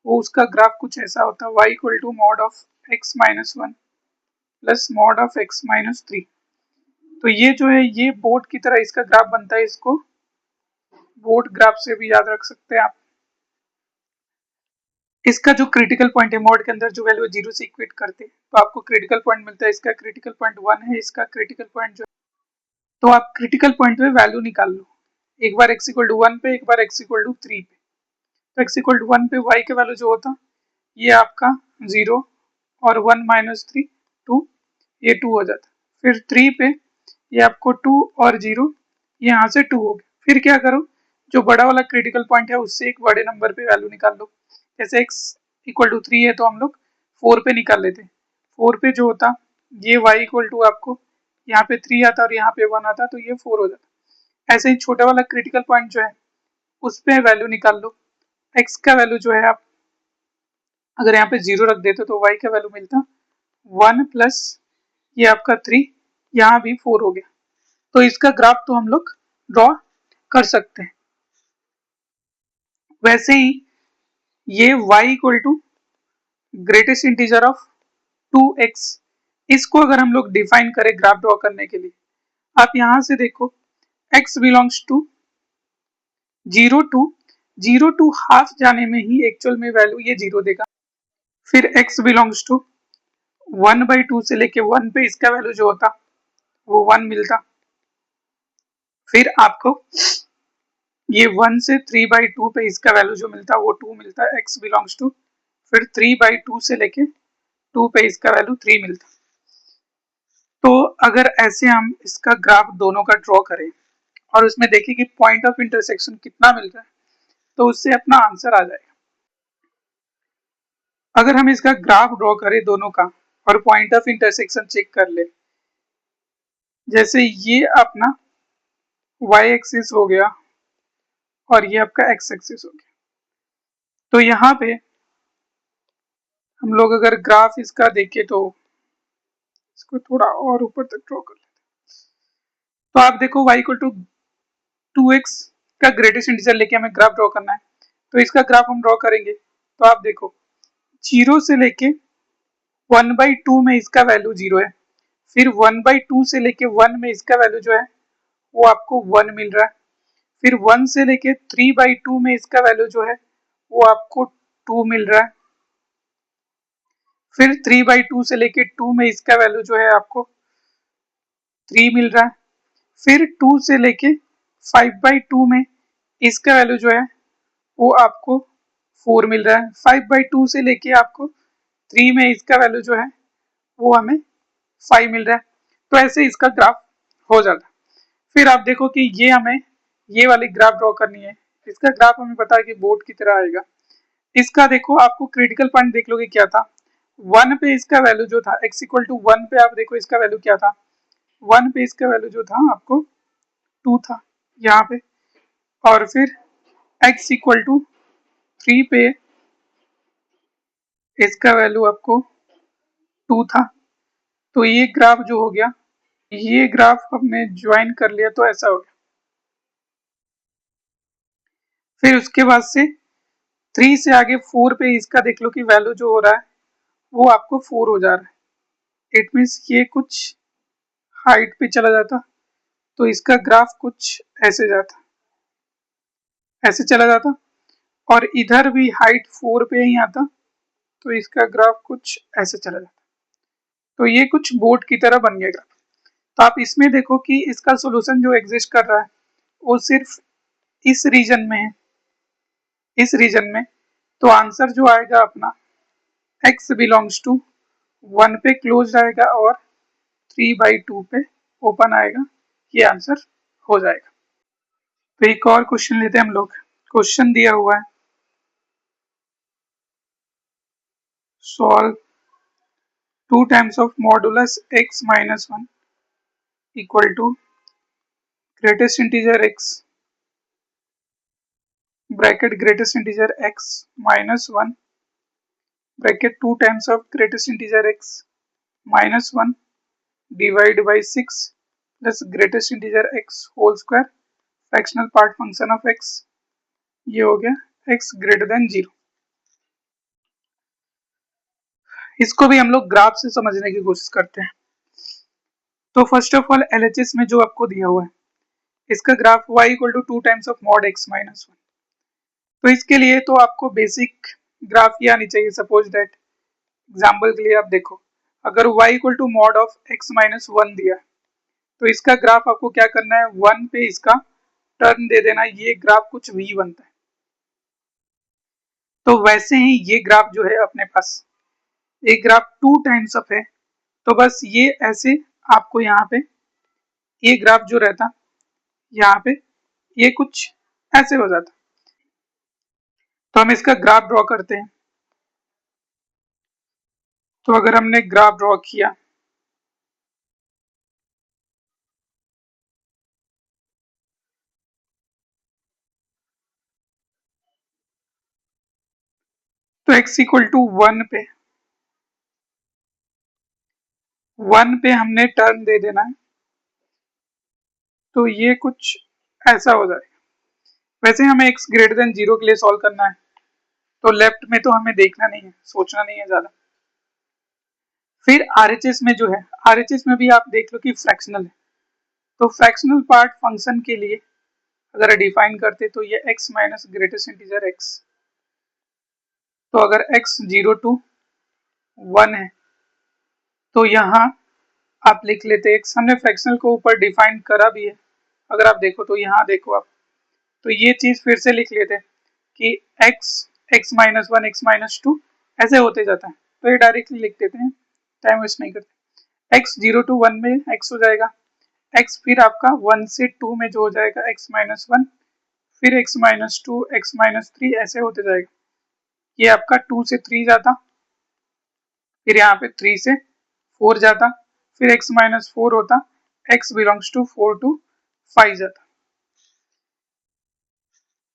वो उसका ग्राफ कुछ ऐसा होता है, y equal to mod of x minus one plus mod of x minus three. तो ये जो है ये बोर्ड की तरह इसका ग्राफ बनता है, इसको बोर्ड ग्राफ से भी याद रख सकते हैं आप। इसका जो क्रिटिकल पॉइंट है मॉड के अंदर जो वैल्यू 0 से इक्वेट करते हैं तो आपको क्रिटिकल पॉइंट मिलता है, इसका क्रिटिकल पॉइंट 1 है, इसका क्रिटिकल पॉइंट जो है, तो आप क्रिटिकल पॉइंट पे वैल्यू निकाल लो, एक बार x इक्वल टू 1 पे, एक बार x इक्वल टू 3 पे। तो x इक्वल टू 1 पे y का वैल्यू जो होता ये आपका 0 और 1 माइनस 3 2, ये 2 हो जाता। फिर 3 पे ये आपको 2 और 0 यहाँ से 2 हो गया। फिर क्या करो, जो बड़ा वाला क्रिटिकल पॉइंट है उससे एक बड़े नंबर पे वैल्यू निकाल लो। जैसे x इक्वल टू 3 है तो हम लोग 4 पे निकाल लेते। 4 पे जो होता ये y इक्वल टू आपको यहाँ पे 3 आता और यहाँ पे 1 आता तो ये 4 हो जाता। ऐसे ही छोटा वाला क्रिटिकल पॉइंट जो है उस पे वैल्यू निकाल लो। x का वैल्यू जो है आप अगर यहाँ पे 0 रख देते तो y का वैल्यू मिलता 1 प्लस ये आपका 3, यहाँ भी 4 हो गया। तो इसका ग्राफ तो हम लोग ड्रॉ कर सकते हैं। वैसे ही ये y equal to greatest integer of 2x, इसको अगर हम लोग डिफाइन करें ग्राफ ड्रॉ करने के लिए, आप यहां से देखो x belongs to 0 to half जाने में ही एक्चुअल में वैल्यू ये 0 देगा। फिर x बिलोंग्स टू 1/2 से लेके 1 पे इसका वैल्यू जो होता वो 1 मिलता। फिर आपको ये 1 से 3/2 पे इसका वैल्यू जो मिलता वो 2 मिलता, x बिलोंग्स टू, फिर 3/2 से लेके 2 पे इसका वैल्यू 3 मिलता। तो अगर ऐसे हम इसका ग्राफ दोनों का ड्रॉ करें और उसमें देखें कि पॉइंट ऑफ इंटरसेक्शन कितना मिल रहा है तो उससे अपना आंसर आ जाएगा। अगर हम इसका ग्राफ ड्रॉ करें दोनों का और पॉइंट ऑफ इंटरसेक्शन चेक कर ले, जैसे ये अपना y एक्सिस हो गया और ये आपका x एक्सिस हो गया, तो यहाँ पे हम लोग अगर ग्राफ इसका देखें तो इसको थोड़ा और ऊपर तक ड्रॉ कर लेते हैं। तो आप देखो y इक्वल टू 2x का ग्रेटेस्ट इंटीजर लेके हमें ग्राफ ड्रॉ करना है। तो इसका ग्राफ हम ड्रॉ करेंगे। तो आप देखो 0 से लेके 1/2 में इसका वैल्यू 0 है, फिर 1/2 से लेके 1 में इसका वैल्यू जो है वो आपको 1 मिल रहा है, फिर 1 से लेके 3/2 में इसका वैल्यू जो है वो आपको 2 मिल रहा है, फिर 3/2 से लेके 2 में इसका वैल्यू जो है आपको 3 मिल रहा है, फिर 2 से लेके 5/2 में इसका वैल्यू जो है वो आपको 4 मिल रहा है, 5/2 से लेके आपको 3 में इसका वैल्यू जो है वो हमें 5 मिल रहा है। तो ऐसे इसका ग्राफ हो जाता है। फिर आप देखो कि ये हमें ये वाली ग्राफ ड्रॉ करनी है। इसका ग्राफ हमें पता है कि बोर्ड की तरह आएगा। इसका देखो आपको क्रिटिकल पॉइंट देख लोगे क्या था, 1 पे इसका वैल्यू जो था x इक्वल टू 1 पे आप देखो इसका वैल्यू क्या था, 1 पे इसका वैल्यू जो था आपको 2 था यहाँ पे, और फिर x इक्वल टू 3 पे इसका वैल्यू आपको 2 था। तो ये ग्राफ जो हो गया, ये ग्राफ हमने ज्वाइन कर लिया तो ऐसा हो गया। फिर उसके बाद से 3 से आगे 4 पे इसका देख लो कि वैल्यू जो हो रहा है वो आपको 4 हो जा रहा है। इट मीन्स ये कुछ हाइट पे चला जाता तो इसका ग्राफ कुछ ऐसे जाता, ऐसे चला जाता, और इधर भी हाइट 4 पे ही आता तो इसका ग्राफ कुछ ऐसे चला जाता। तो ये कुछ बोर्ड की तरह बन गया ग्राफ। तो आप इसमें देखो कि इसका सॉल्यूशन जो एग्जिस्ट कर रहा है वो सिर्फ इस रीजन में है, इस रीजन में। तो आंसर जो आएगा अपना x बिलोंग्स टू 1 पे क्लोज आएगा और 3/2 पे ओपन आएगा। ये आंसर हो जाएगा। तो एक और क्वेश्चन लेते हैं हम लोग। क्वेश्चन दिया हुआ है, solve 2 times of modulus x minus 1 equal to greatest integer x bracket greatest integer x minus 1 bracket 2 times of greatest integer x minus 1 divide by 6 plus greatest integer x whole square fractional part function of x। ये हो गया x ग्रेटर देन 0। इसको भी हम लोग ग्राफ से समझने की कोशिश करते हैं। तो फर्स्ट ऑफ ऑल एलएचएस में जो आपको दिया हुआ है इसका graph y equal to 2 times of mod x minus 1। तो इसके लिए तो आपको बेसिक ग्राफ ये आनी चाहिए। सपोज दैट एग्जाम्पल के लिए आप देखो, अगर y equal to mod of x minus 1 दिया तो इसका ग्राफ आपको क्या करना है, 1 पे इसका टर्न दे देना, ये ग्राफ कुछ v बनता है। तो वैसे ही ये ग्राफ जो है अपने पास एक ग्राफ 2 टाइम्स ऑफ है, तो बस ये ऐसे आपको यहाँ पे ये ग्राफ जो रहता यहाँ पे ये कुछ ऐसे हो जाता। तो हम इसका ग्राफ ड्रॉ करते हैं। तो अगर हमने ग्राफ ड्रॉ किया तो x इक्वल टू 1 पे हमने टर्न दे देना है, तो ये कुछ ऐसा हो जाएगा। वैसे हमें x ग्रेटर देन 0 के लिए सॉल्व करना है, तो लेफ्ट में तो हमें देखना नहीं है, सोचना नहीं है ज्यादा। फिर आरएचएस में जो है, आरएचएस में भी आप देख लो कि फ्रैक्शनल है। तो फ्रैक्शनल पार्ट फंक्शन के लिए अगर डिफाइन करते तो ये x minus greatest integer x, तो अगर x 0 टू 1 है तो यहाँ आप लिख लेते x, हमने फ्रैक्शनल को ऊपर डिफाइन करा भी है। अगर आप देखो तो यहाँ देखो आप, तो ये चीज फिर से लिख लेते हैं कि x माइनस 1 x माइनस 2 ऐसे होते जाता है। तो ये डायरेक्टली लिख देते हैं, टाइम वेस्ट नहीं करते। x 0 टू 1 में x हो जाएगा, x फिर आपका 1 से 2 में जो हो जाएगा x माइनस 1, फिर x माइनस 2 x माइनस 3 ऐसे होते जाएगा। ये आपका 2 से 3 जाता, फिर यहाँ पे 3 से 4 जाता, फिर x माइनस 4 होता, x बिलोंग्स टू 4 टू 5 जाता।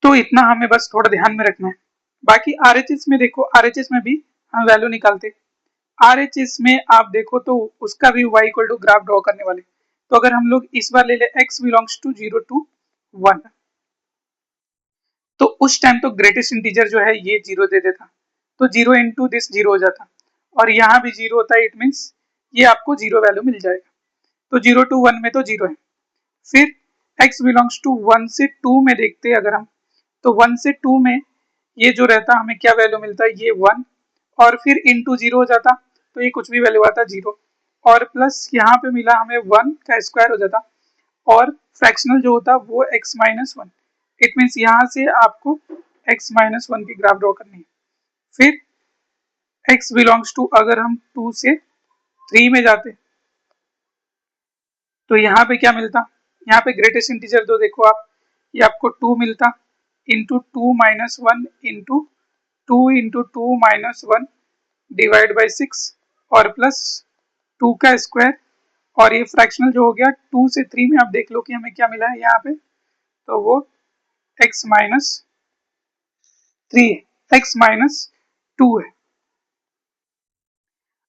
तो इतना हमें बस थोड़ा ध्यान में रखना है। बाकी आरएचएस में देखो, आरएचएस में भी हम वैल्यू निकालते। RHS में आप देखो तो उसका भी y equal to graph draw करने वाले, तो अगर हम लोग इस बार ले ले x बिलोंग्स टू 0 to 1, तो उस टाइम तो ग्रेटेस्ट इंटीजर जो है ये 0 दे देता, तो 0 इंटू दिस 0 हो जाता, और यहाँ भी 0 होता है, इट मीन्स ये आपको 0 वैल्यू मिल जाएगा। तो 0 to 1 में तो 0 है। फिर x बिलोंग्स टू 1 से 2 में देखते हैं अगर हम, तो 1 से 2 में ये जो रहता हमें क्या वैल्यू मिलता है, ये 1, और फिर इंटू 0 हो जाता, तो ये कुछ भी वैल्यू आता 0, और प्लस यहाँ पे मिला हमें 1 का स्क्वायर हो जाता, और फ्रैक्शनल जो होता वो x माइनस 1, इट मीन्स यहाँ से आपको x माइनस 1 की ग्राफ ड्रॉ करनी है। फिर x बिलोंग्स टू, अगर हम 2 से 3 में जाते तो यहाँ पे क्या मिलता, यहाँ पे ग्रेटेस्ट इंटीजर दो देखो आप, ये आपको 2 मिलता, into 2 minus 1 into two minus 1 divide by 6, और प्लस 2 का स्क्वायर, और ये फ्रैक्शनल जो हो गया 2 से 3 में, आप देख लो कि हमें क्या मिला है यहाँ पे, तो वो x माइनस 3 है, x माइनस 2 है।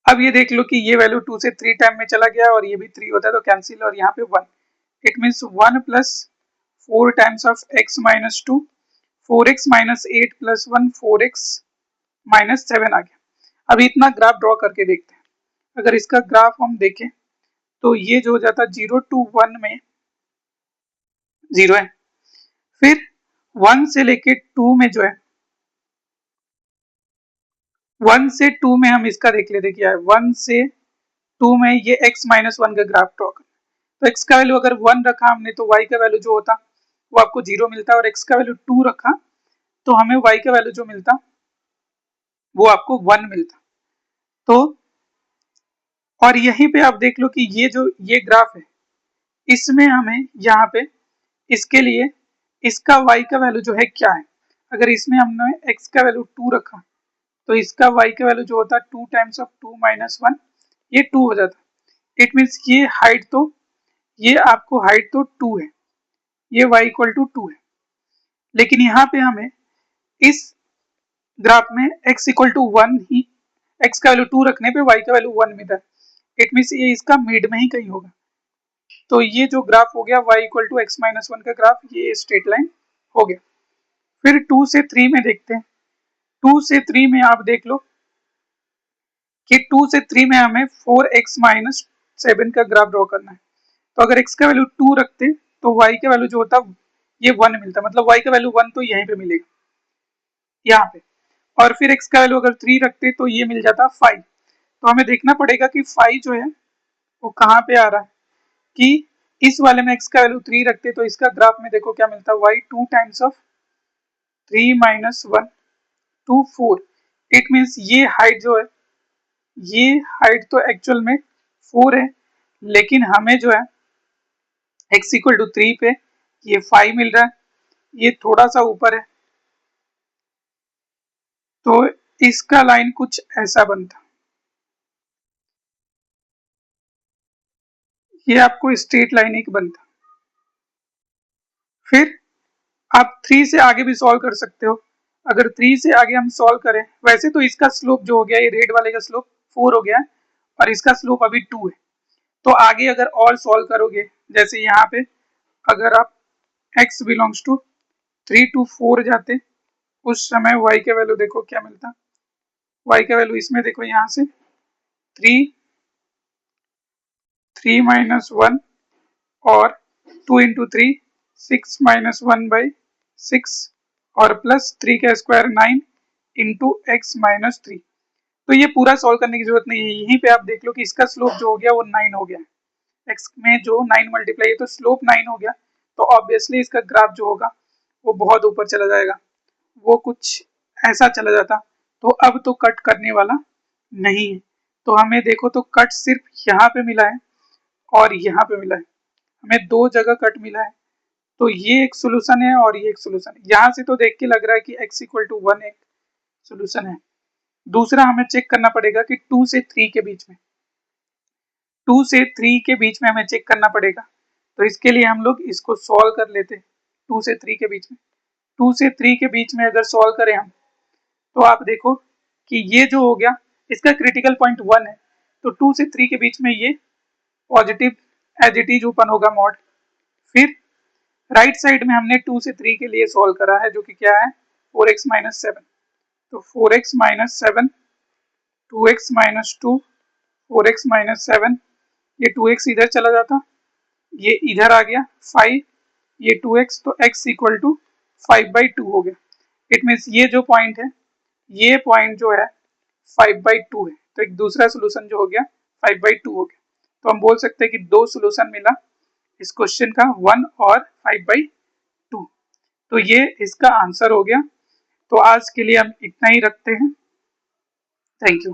अब ये देख लो कि ये वैल्यू 2 से 3 टाइम में चला गया, और ये भी 3 होता है तो कैंसिल, और यहाँ पे 1, it means 1 plus 4 times of x minus 2, 4x minus 8 plus 1, 4x minus 7 आ गया। अब इतना ग्राफ ड्रॉ करके देखते हैं। अगर इसका ग्राफ हम देखें तो ये जो हो जाता 0 to 1 में 0 है, फिर 1 से लेके 2 में जो है, 1 से 2 में हम इसका देख लेते क्या है, 1 से 2 में ये x माइनस 1 का ग्राफ ड्रॉ करना, तो x का वैल्यू अगर 1 रखा हमने तो y का वैल्यू जो होता वो आपको 0 मिलता, और x का वैल्यू 2 रखा तो हमें y का वैल्यू जो मिलता वो आपको 1 मिलता। तो और यहीं पे आप देख लो कि ये जो ये ग्राफ है, इसमें हमें यहाँ पे इसके लिए इसका y का वैल्यू जो है क्या है, अगर इसमें हमने x का वैल्यू 2 रखा तो इसका y का वैल्यू जो होता 2 टाइम्स ऑफ 2 माइनस 1, ये 2 हो जाता, इट मीन्स ये हाइट तो, ये आपको हाइट तो 2 है, ये y इक्वल टू 2 है, लेकिन यहाँ पे हमें इस ग्राफ में x इक्वल टू 1 ही, x का वैल्यू 2 रखने पे y का वैल्यू 1 मिला है, इट मीन्स ये इसका मिड में ही कहीं होगा। तो ये जो ग्राफ हो गया y equal to x minus 1 का ग्राफ, ये स्ट्रेट लाइन हो गया। फिर 2 से 3 में देखते हैं, 2 से 3 में आप देख लो कि 2 से 3 में हमें 4x माइनस 7 का ग्राफ ड्रॉ करना है, तो अगर x का वैल्यू 2 रखते तो y का वैल्यू जो होता ये 1 मिलता, मतलब y का वैल्यू 1 तो यहीं पे मिलेगा यहाँ पे, और फिर x का वैल्यू अगर 3 रखते तो ये मिल जाता 5। तो हमें देखना पड़ेगा कि 5 जो है वो कहाँ पे आ रहा है, कि इस वाले में x का वैल्यू 3 रखते तो इसका ग्राफ में देखो क्या मिलता, y 2 times of 3 minus 1 to 4, it means ये हाइट जो है, ये हाइट तो एक्चुअल में 4 है, लेकिन हमें जो है x इक्वल टू 3 पे ये 5 मिल रहा है, ये थोड़ा सा ऊपर है, तो इसका लाइन कुछ ऐसा बनता, ये आपको स्ट्रेट लाइन एक बनता। फिर आप 3 से आगे भी सॉल्व कर सकते हो, अगर 3 से आगे हम सॉल्व करें, वैसे तो इसका स्लोप जो हो गया, ये रेड वाले का स्लोप 4 हो गया है, और इसका स्लोप अभी 2 है, तो आगे अगर और सॉल्व करोगे, जैसे यहाँ पे अगर आप x बिलोंग्स टू 3 to 4 जाते, उस समय y के वैल्यू देखो क्या मिलता, y का वैल्यू इसमें देखो यहाँ से 3 माइनस 1, और 2 इंटू 3 6 माइनस 1 बाई 6, और प्लस 3 का स्क्वायर 9 इंटू एक्स माइनस 3। तो ये पूरा सॉल्व करने की जरूरत नहीं है, यहीं पे आप देख लो कि इसका स्लोप जो हो गया वो 9 हो गया, x में जो 9 मल्टीप्लाई है तो स्लोप 9 हो गया, तो ऑब्वियसली इसका ग्राफ जो होगा वो बहुत ऊपर चला जाएगा, वो कुछ ऐसा चला जाता, तो अब तो कट करने वाला नहीं है। तो हमें देखो तो कट सिर्फ यहाँ पे मिला है और यहाँ पे मिला है, हमें दो जगह कट मिला है, तो ये एक सोल्यूशन है और ये एक सोल्यूशन है। यहाँ से तो देख के लग रहा है कि x इक्वल टू 1 एक सोल्यूशन है। दूसरा हमें चेक करना पड़ेगा कि 2 से 3 के बीच में, 2 से 3 के बीच में हमें चेक करना पड़ेगा, तो इसके लिए हम लोग इसको सॉल्व कर लेते हैं। 2 से 3 के बीच में, 2 से 3 के बीच में अगर सॉल्व करें हम, तो आप देखो कि ये जो हो गया इसका क्रिटिकल पॉइंट 1 है, तो 2 से 3 के बीच में ये positive as it is open होगा मॉड। फिर राइट साइड में हमने 2 से 3 के लिए सॉल्व करा है जो कि क्या है 4x माइनस 7, तो 4x minus 7, 2x minus 2, 4x minus 7, ये 2x इधर चला जाता, ये इधर आ गया 5, ये 2x, तो x इक्वल टू 5/2 हो गया। इट मीन्स ये जो पॉइंट है, ये पॉइंट जो है 5/2 है, तो एक दूसरा सोल्यूशन जो हो गया 5/2 हो गया। तो हम बोल सकते हैं कि दो सोल्यूशन मिला इस क्वेश्चन का, 1 और 5/2। तो ये इसका आंसर हो गया। तो आज के लिए हम इतना ही रखते हैं। Thank you.